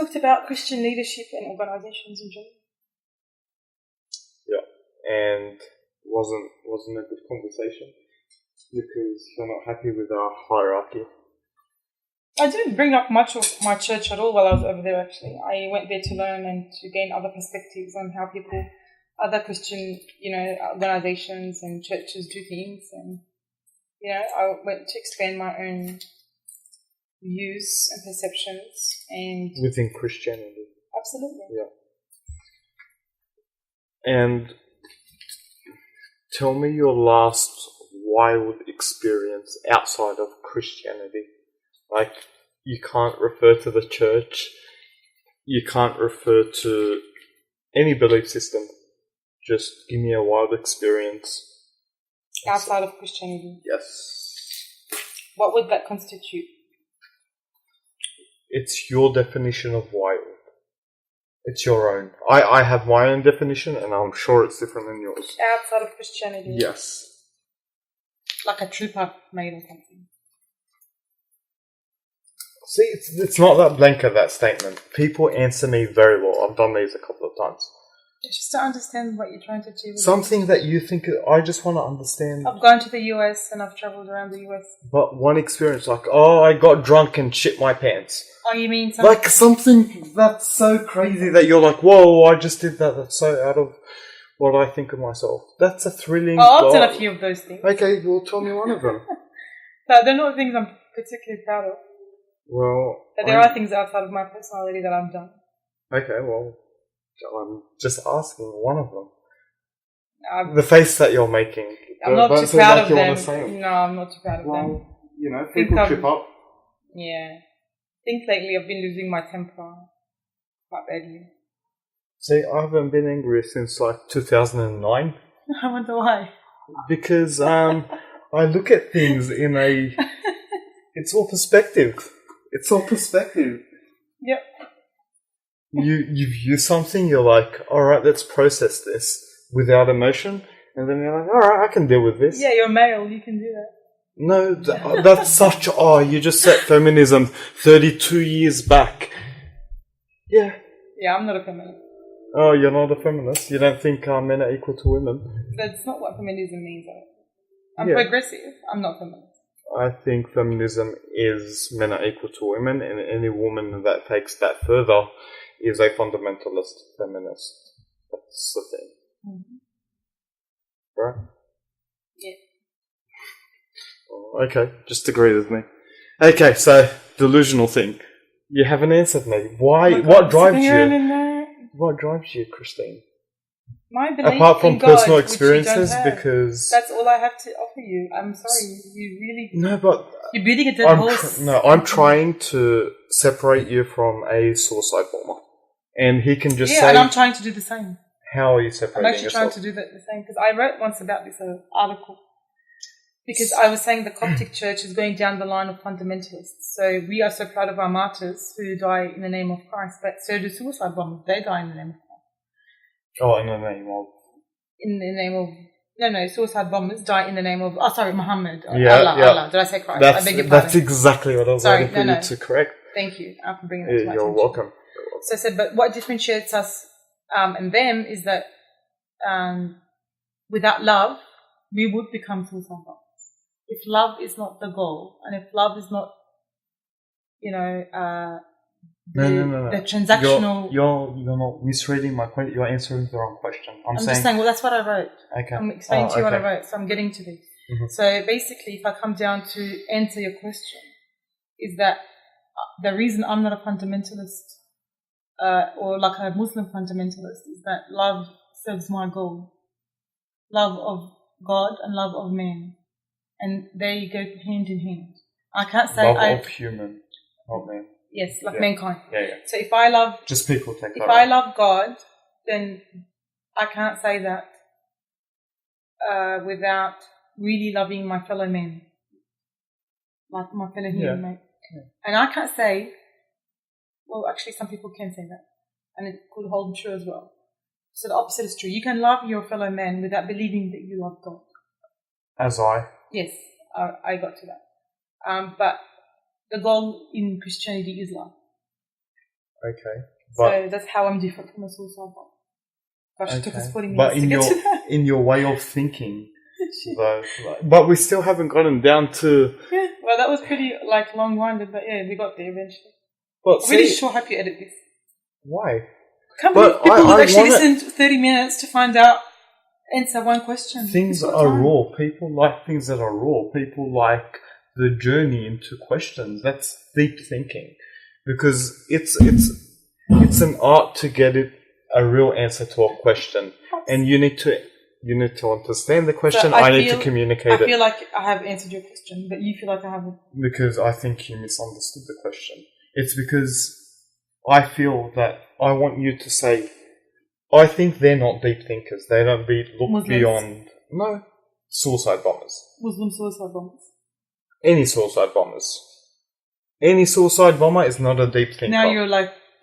Talked about Christian leadership and organisations in general. Yeah, and wasn't a good conversation because you're not happy with our hierarchy. I didn't bring up much of my church at all while I was over there, actually. I went there to learn and to gain other perspectives on how people, other Christian, organisations and churches do things. And, I went to expand my own views and perceptions. And Within Christianity. Absolutely. Yeah. And tell me your last wild experience outside of Christianity. Like, you can't refer to the church, you can't refer to any belief system. Just give me a wild experience. Outside of Christianity? Yes. What would that constitute? It's your definition of wild. It's your own. I have my own definition, and I'm sure it's different than yours. Outside of Christianity? Yes. Like a trooper made or something? See, it's not that blanket, that statement. People answer me very well. I've done these a couple of times. It's just to understand what you're trying to do. Something that you think, I just want to understand. I've gone to the US and I've travelled around the US. But one experience, like, I got drunk and shit my pants. Oh, you mean something? Like something that's so crazy that you're like, whoa, I just did that. That's so out of what I think of myself. That's a thrilling... I'll tell a few of those things. Okay, well, tell me one of them. No, they're not things I'm particularly proud of. Well... But there are things outside of my personality that I've done. Okay, well, I'm just asking one of them. The face that you're making. I'm not too proud of them. No, I'm not too proud of them. People trip up. Yeah. I think lately I've been losing my temper quite badly. See, I haven't been angry since like 2009. I wonder why. Because I look at things in a... It's all perspective. It's all perspective. Yep. You view something, you're like, alright, let's process this without emotion. And then you're like, alright, I can deal with this. Yeah, you're male, you can do that. No, that's such... you just set feminism 32 years back. Yeah. Yeah, I'm not a feminist. Oh, you're not a feminist? You don't think men are equal to women? That's not what feminism means, though. I'm progressive. I'm not feminist. I think feminism is men are equal to women, and any woman that takes that further is a fundamentalist feminist. That's the thing. Mm-hmm. Right? Yeah. Okay, just agree with me. Okay, so delusional thing. You haven't answered me. Why? What drives you? What drives you, Christine? My belief apart from in God, personal experiences, because that's all I have to offer you. I'm sorry, you really you're beating a dead horse. I'm trying to separate you from a suicide bomber, and he can just say. And I'm trying to do the same. How are you separating I'm actually yourself? trying to do the same because I wrote once about this article. Because I was saying the Coptic Church is going down the line of fundamentalists. So we are so proud of our martyrs who die in the name of Christ, but so do suicide bombers. They die in the name of Christ. Oh, in the name of? In the name of... No, suicide bombers die in the name of... Oh, sorry, Muhammad. Allah. Did I say Christ? I beg your pardon. That's exactly what I was waiting for you to correct. Thank you. I can bring that to my You're welcome. So I said, but what differentiates us and them is that without love, we would become suicide bombers. If love is not the goal, and if love is not, No. the transactional... You're not misreading my question. You're answering the wrong question. I'm just saying, well, that's what I wrote. Okay. I'm explaining to you what I wrote, so I'm getting to this. Mm-hmm. So basically, if I come down to answer your question, is that the reason I'm not a fundamentalist or like a Muslim fundamentalist is that love serves my goal. Love of God and love of man. And they go hand in hand. I can't say love of human, not man. Yes, like mankind. Yeah. So if I love... Just people take that. If I love God, then I can't say that without really loving my fellow man. Like my fellow human mate. Yeah. And I can't say... Well, actually, some people can say that. And it could hold true as well. So the opposite is true. You can love your fellow man without believing that you love God. As I... Yes, I got to that. But the goal in Christianity is love. Okay. So that's how I'm different from a suicide bomber. Gosh, it took us 40 minutes But to get to that. in your way of thinking, though, but we still haven't gotten down to. Yeah, well, that was pretty long-winded, but yeah, we got there eventually. But I'm really sure hope you edit this. Why? Can't believe people who actually listened 30 minutes to find out, answer one question. Things are raw. People like things that are raw. People like the journey into questions. That's deep thinking, because it's an art to get a real answer to a question, and you need to understand the question. So I need to communicate it. I feel like I have answered your question, but you feel like I haven't. Because I think you misunderstood the question. It's because I feel that I want you to say, I think they're not deep thinkers. They don't look Muslims. Beyond... No. Suicide bombers. Muslim suicide bombers. Any suicide bombers. Any suicide bomber is not a deep thinker. Now you're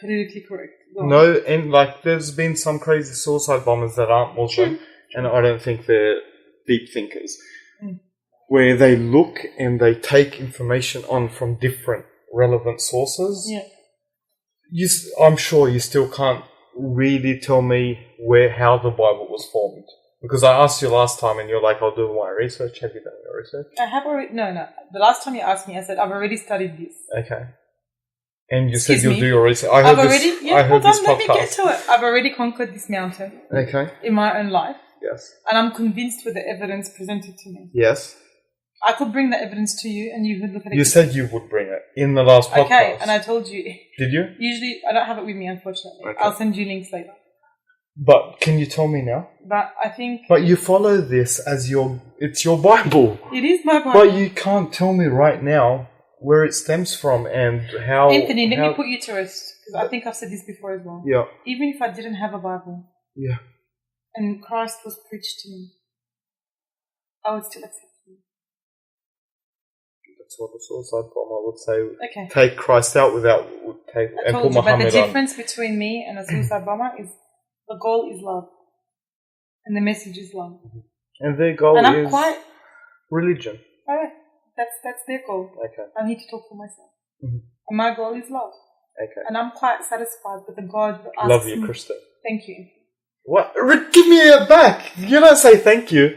politically correct. No, and there's been some crazy suicide bombers that aren't Muslim, and I don't think they're deep thinkers. Where they look and they take information on from different relevant sources. Yeah. I'm sure you still can't really tell me how the Bible was formed. Because I asked you last time and you're like, I'll do my research. Have you done your research? I have already... No. The last time you asked me, I said, I've already studied this. Okay. And you said you'll do your research. I heard this podcast. Let me get to it. I've already conquered this mountain. Okay. In my own life. Yes. And I'm convinced with the evidence presented to me. Yes. I could bring the evidence to you and you would look at it. You said you would bring it in the last podcast. Okay, and I told you. Did you? Usually, I don't have it with me, unfortunately. Okay. I'll send you links later. But can you tell me now? But I think... But you follow this as it's your Bible. It is my Bible. But you can't tell me right now where it stems from and how... Anthony, let me put you to rest. Because I think I've said this before as well. Yeah. Even if I didn't have a Bible... Yeah. And Christ was preached to me, I would still accept him. That's what the suicide bomber would say. Okay. Take Christ out and put Muhammad on. But the difference between me and a suicide bomber is the goal is love. And the message is love. Mm-hmm. And their goal is religion. Alright. That's their goal. Okay. I need to talk for myself. Mm-hmm. And my goal is love. Okay. And I'm quite satisfied with the God who asks love you, me. Krista. Thank you. What? Give me it back. You don't say thank you.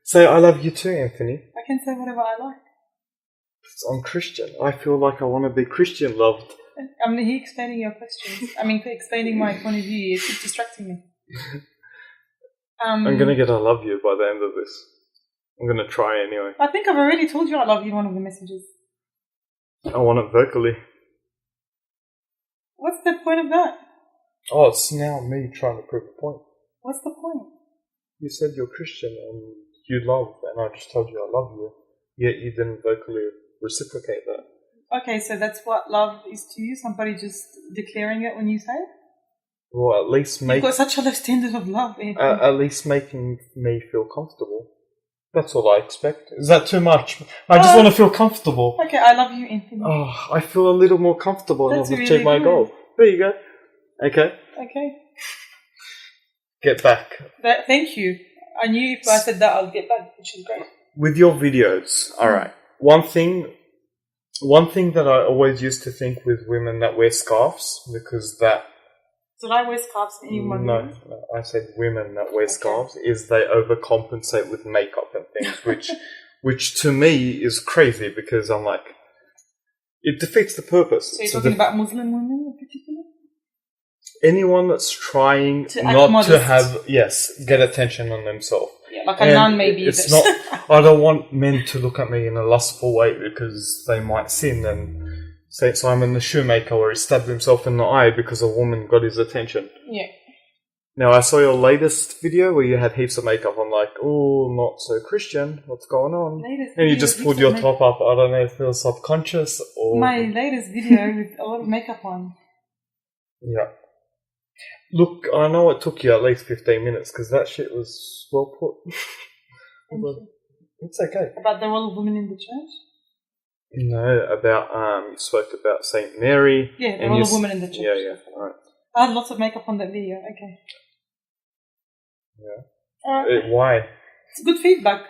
Say I love you too, Anthony. I can say whatever I like. I'm Christian. I feel like I want to be Christian loved. I'm here explaining your questions. Explaining my point of view. You keep distracting me. I'm going to get I love you by the end of this. I'm going to try anyway. I think I've already told you I love you in one of the messages. I want it vocally. What's the point of that? Oh, it's now me trying to prove a point. What's the point? You said you're Christian and you love, and I just told you I love you, yet you didn't vocally reciprocate that. Okay, so that's what love is to you? Somebody just declaring it when you say it? Well, at least You've got such a low standard of love. At least making me feel comfortable. That's all I expect. Is that too much? I just want to feel comfortable. Okay, I love you, Anthony. Oh, I feel a little more comfortable and I've achieved really my goal. There you go. Okay. Get back. Thank you. I knew if I said that, I'll get back, which is great. With your videos, alright. One thing that I always used to think with women that wear scarves, because that... Did I wear scarves in any one? No, I said women that wear scarves, is they overcompensate with makeup and things, which to me is crazy, because I'm like, it defeats the purpose. So you're talking about Muslim women in particular? Anyone that's trying not to get attention on themselves. Yeah, like a nun maybe. It's not. I don't want men to look at me in a lustful way because they might sin. And Saint Simon the shoemaker, where he stabbed himself in the eye because a woman got his attention. Yeah. Now I saw your latest video where you had heaps of makeup. I'm like, oh, not so Christian. What's going on? And you just pulled your top up. I don't know if it was subconscious or... My latest video with a lot of makeup on. Yeah. Look, I know it took you at least 15 minutes because that shit was well put. It's okay. About the role of women in the church? No, about, you spoke about Saint Mary. Yeah, the role of women in the church. Yeah, alright. I had lots of makeup on that video, okay. Yeah. Why? It's good feedback.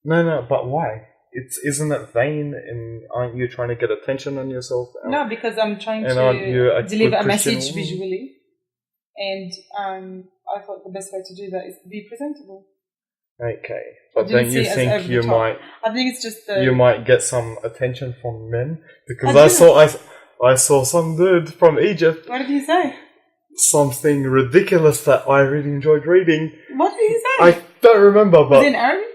No, but why? isn't it vain? And aren't you trying to get attention on yourself? No, because I'm trying And aren't you to a deliver good a message Christian woman? visually, and I thought the best way to do that is to be presentable. Okay, I but didn't don't see you it as think over the you top. might I think it's just the you might get some attention from men? Because I I saw some dude from Egypt, What did he say? something ridiculous that I really enjoyed reading. What did he say? I don't remember, Was it but in Arabic?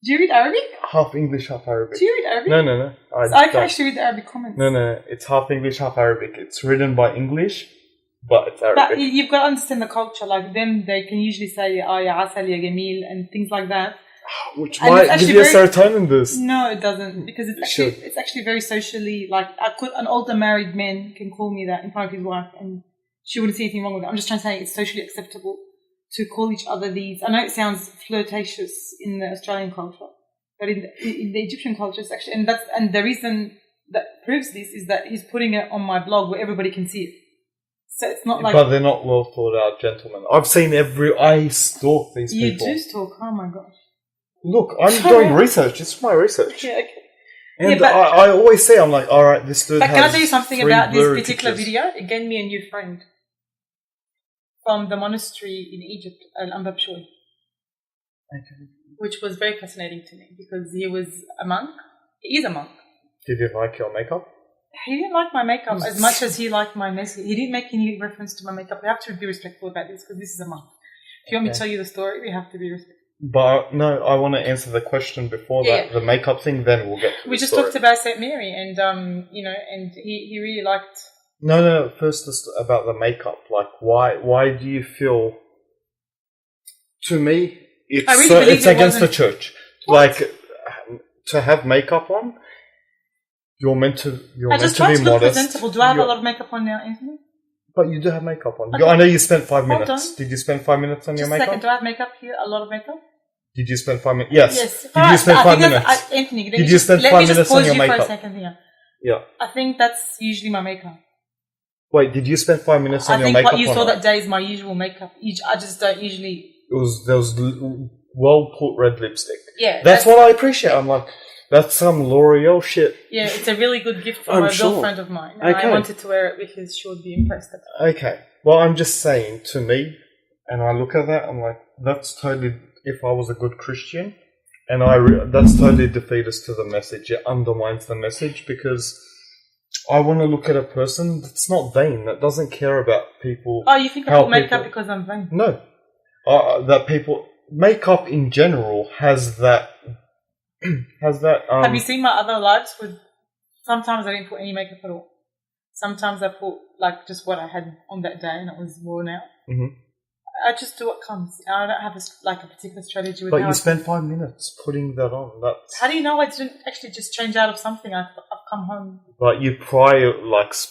Do you read Arabic? half English, half Arabic. Do you read Arabic? No. I can don't. actually read the Arabic comments. No. It's half English, half Arabic. It's written by English, but it's But Arabic. you've got to understand the culture. Like them, they can usually say "Ya asal ya jamil" and things like that. Which And might it's give you a actually serotonin boost. No, it doesn't, because Sure. it's actually very socially, like an older married man can call me that in front of his wife, and she wouldn't see anything wrong with it. I'm just trying to say it's socially acceptable to call each other these. I know it sounds flirtatious in the Australian culture, but in the Egyptian culture, it's actually, and the reason that proves this is that he's putting it on my blog where everybody can see it. So it's not like But they're not well thought out gentlemen. I've seen I stalk these you people. do stalk. Oh my gosh. Look, I'm doing research. It's my research. Yeah, okay. And Yeah, but- I always say, I'm like, alright, this dude But has can I tell you something 3 about this blurry particular pictures. video? It gave me a new friend from the monastery in Egypt, Al-Ambabshoy, Okay. which was very fascinating to me because he was a monk. He is a monk. Did you like your makeup? He didn't like my makeup as much as he liked my message. He didn't make any reference to my makeup. We have to be respectful about this because this is a monk. If you want me to tell you the story, we have to be respectful. But no, I want to answer the question before that, the makeup thing, then we'll get to We the just story. talked about St. Mary and, and he really liked... No, first just about the makeup. Like, why do you feel... To me, I really believe it's it against the wasn't- church. What? Like, to have makeup on, you're meant to I just be tried to look modest. presentable. Do I have a You're- lot of makeup on now, Anthony? But you do have makeup on. Okay. I know you spent 5 Hold minutes. on. Did you spend 5 minutes on Just your a makeup? second. Do I have makeup here? A lot of makeup? Did you spend 5 minutes? Yes. Yes. Did you spend 5 minutes? Anthony, Did you spend 5 minutes on your Let me just pause you for a makeup? second here. Yeah. I think that's usually my makeup. Wait, did you spend 5 minutes on I your think makeup? what you or saw not? that day is my usual makeup. I just don't usually... There was well put red lipstick. Yeah. That's what I appreciate. I'm like, that's some L'Oreal shit. Yeah, it's a really good gift from I'm a sure. girlfriend of mine. And Okay. I wanted to wear it because she would be impressed at it. Okay. Well, I'm just saying, to me, and I look at that, I'm like, that's totally, if I was a good Christian, and that's totally defeatist to the message. It undermines the message because I want to look at a person that's not vain, that doesn't care about people. Oh, you think I how put makeup people- because I'm vain? No. That people, makeup in general has that, Have you seen my other lives with... Sometimes I didn't put any makeup at all. Sometimes I put like just what I had on that day and it was worn out. Mhm. I just do what comes. I don't have a particular strategy with But how you I- spent 5 minutes putting that on. That's How do you know I didn't actually just change out of something? I've come home. like you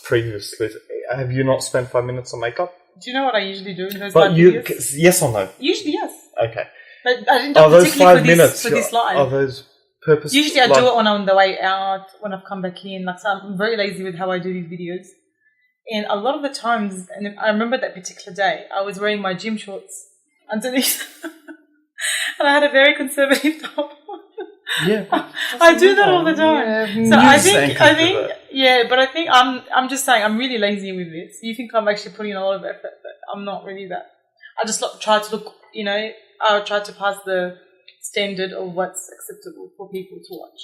previously. Have you not spent 5 minutes on makeup? Do you know what I usually do in those But live you, videos? yes or no? Usually, yes. Okay. But I didn't Are do it those particularly 5 minutes? for this live. Are those purpose? Usually I do it when I'm on the way out, when I've come back in. Like, so I'm very lazy with how I do these videos. And a lot of the times, and I remember that particular day, I was wearing my gym shorts underneath. And I had a very conservative top. Yeah. I do that all the time. So I think, but I think I'm just saying I'm really lazy with this. You think I'm actually putting in a lot of effort, but I'm not really that. I just try to look, I try to pass the standard of what's acceptable for people to watch.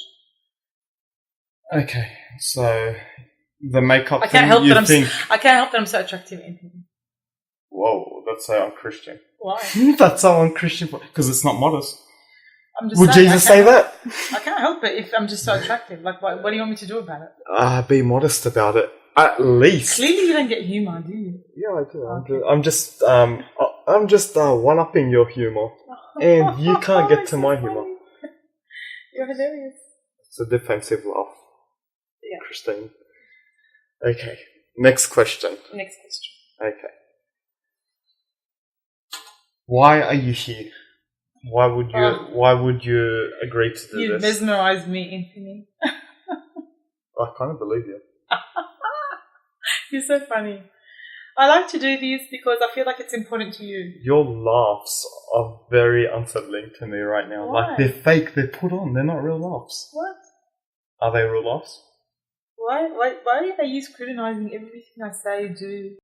Okay, so the makeup I thing, can't help you that think, I can't help that I'm so attractive, Anthony. whoa, that's so unchristian. Why? That's so unchristian because it's not modest. I'm just Would saying, Jesus say that? I can't help it if I'm just so attractive. Like, what do you want me to do about it? Be modest about it. At least. Clearly, you don't get humour, do you? Yeah, I do. Okay. I'm just one-upping your humor, and you can't get to my humor. You're hilarious. It's a defensive laugh. Yeah. Christine. Okay. Next question. Next question. Okay. Why are you here? Why would you agree to do You this? mesmerise me, Anthony. I kind of believe you. You're so funny. I like to do these because I feel like it's important to you. Your laughs are very unsettling to me right now. Why? Like, they're fake, they're put on, they're not real laughs. What? Are they real laughs? Why are you scrutinizing everything I say, do?